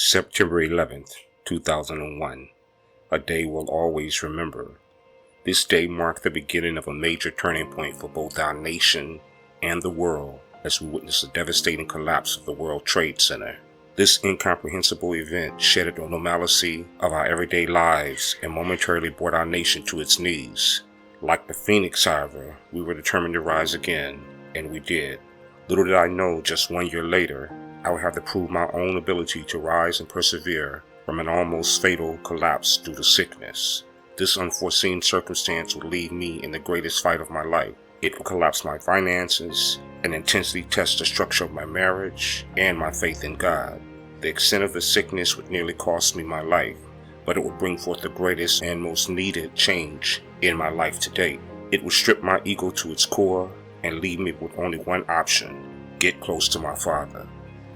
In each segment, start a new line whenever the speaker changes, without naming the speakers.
September 11th, 2001, a day we'll always remember. This day marked the beginning of a major turning point for both our nation and the world as we witnessed the devastating collapse of the World Trade Center. This incomprehensible event shattered the normalcy of our everyday lives and momentarily brought our nation to its knees. Like the phoenix, however, we were determined to rise again, and we did. Little did I know, just 1 year later, I would have to prove my own ability to rise and persevere from an almost fatal collapse due to sickness. This unforeseen circumstance would leave me in the greatest fight of my life. It would collapse my finances and intensely test the structure of my marriage and my faith in God. The extent of the sickness would nearly cost me my life, but it would bring forth the greatest and most needed change in my life to date. It would strip my ego to its core and leave me with only one option: get close to my Father.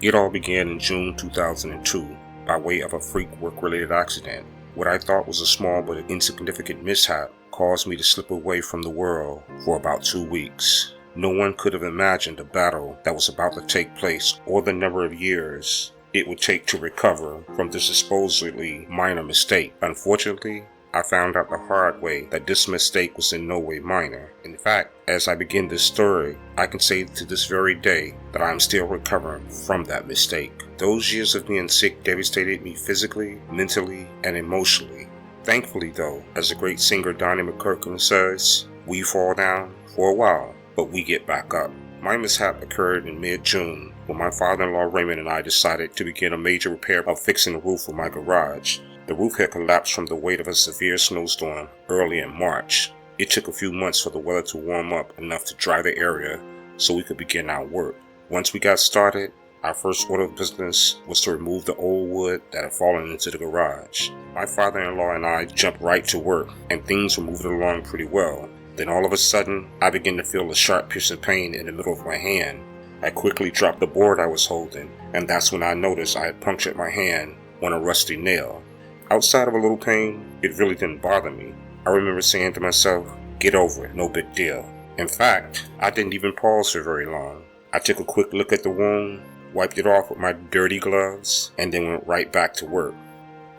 It all began in June 2002 by way of a freak work-related accident. What I thought was a small but insignificant mishap caused me to slip away from the world for about 2 weeks. No one could have imagined the battle that was about to take place or the number of years it would take to recover from this supposedly minor mistake. Unfortunately, I found out the hard way that this mistake was in no way minor. In fact, as I begin this story, I can say to this very day that I am still recovering from that mistake. Those years of being sick devastated me physically, mentally, and emotionally. Thankfully though, as the great singer Donnie McClurkin says, we fall down for a while, but we get back up. My mishap occurred in mid-June when my father-in-law Raymond and I decided to begin a major repair of fixing the roof of my garage. The roof had collapsed from the weight of a severe snowstorm early in March. It took a few months for the weather to warm up enough to dry the area so we could begin our work. Once we got started, our first order of business was to remove the old wood that had fallen into the garage. My father-in-law and I jumped right to work, and things were moving along pretty well. Then all of a sudden, I began to feel a sharp piercing pain in the middle of my hand. I quickly dropped the board I was holding, and that's when I noticed I had punctured my hand on a rusty nail. Outside of a little pain, it really didn't bother me. I remember saying to myself, get over it, no big deal. In fact, I didn't even pause for very long. I took a quick look at the wound, wiped it off with my dirty gloves, and then went right back to work.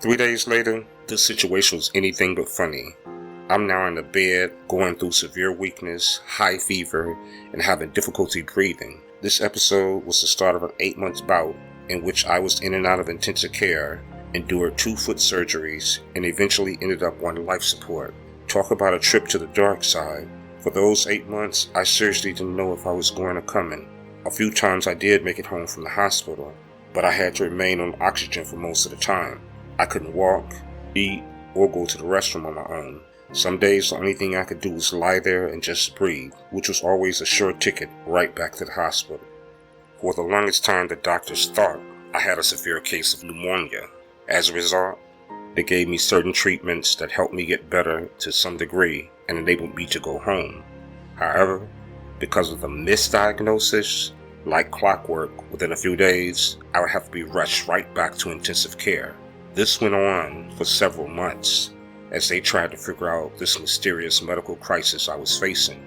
3 days later, this situation was anything but funny. I'm now in the bed, going through severe weakness, high fever, and having difficulty breathing. This episode was the start of an 8-month bout in which I was in and out of intensive care, endured 2 foot surgeries, and eventually ended up on life support. Talk about a trip to the dark side. For those 8 months, I seriously didn't know if I was going or coming. A few times I did make it home from the hospital, but I had to remain on oxygen for most of the time. I couldn't walk, eat, or go to the restroom on my own. Some days the only thing I could do was lie there and just breathe, which was always a sure ticket right back to the hospital. For the longest time, the doctors thought I had a severe case of pneumonia. As a result, they gave me certain treatments that helped me get better to some degree and enabled me to go home. However, because of the misdiagnosis, like clockwork, within a few days, I would have to be rushed right back to intensive care. This went on for several months as they tried to figure out this mysterious medical crisis I was facing.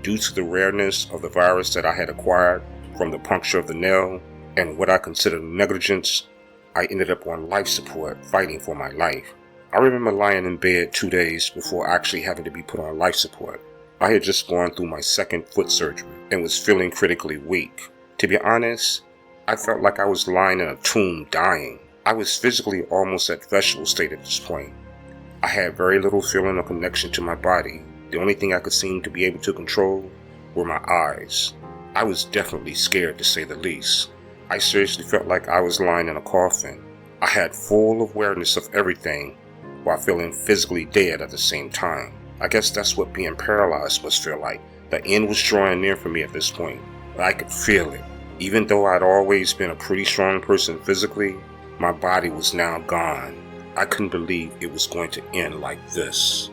Due to the rareness of the virus that I had acquired from the puncture of the nail and what I considered negligence, I ended up on life support fighting for my life. I remember lying in bed 2 days before actually having to be put on life support. I had just gone through my 2nd foot surgery and was feeling critically weak. To be honest, I felt like I was lying in a tomb dying. I was physically almost at vegetable state at this point. I had very little feeling or connection to my body. The only thing I could seem to be able to control were my eyes. I was definitely scared, to say the least. I seriously felt like I was lying in a coffin. I had full awareness of everything while feeling physically dead at the same time. I guess that's what being paralyzed must feel like. The end was drawing near for me at this point, but I could feel it. Even though I'd always been a pretty strong person physically, my body was now gone. I couldn't believe it was going to end like this.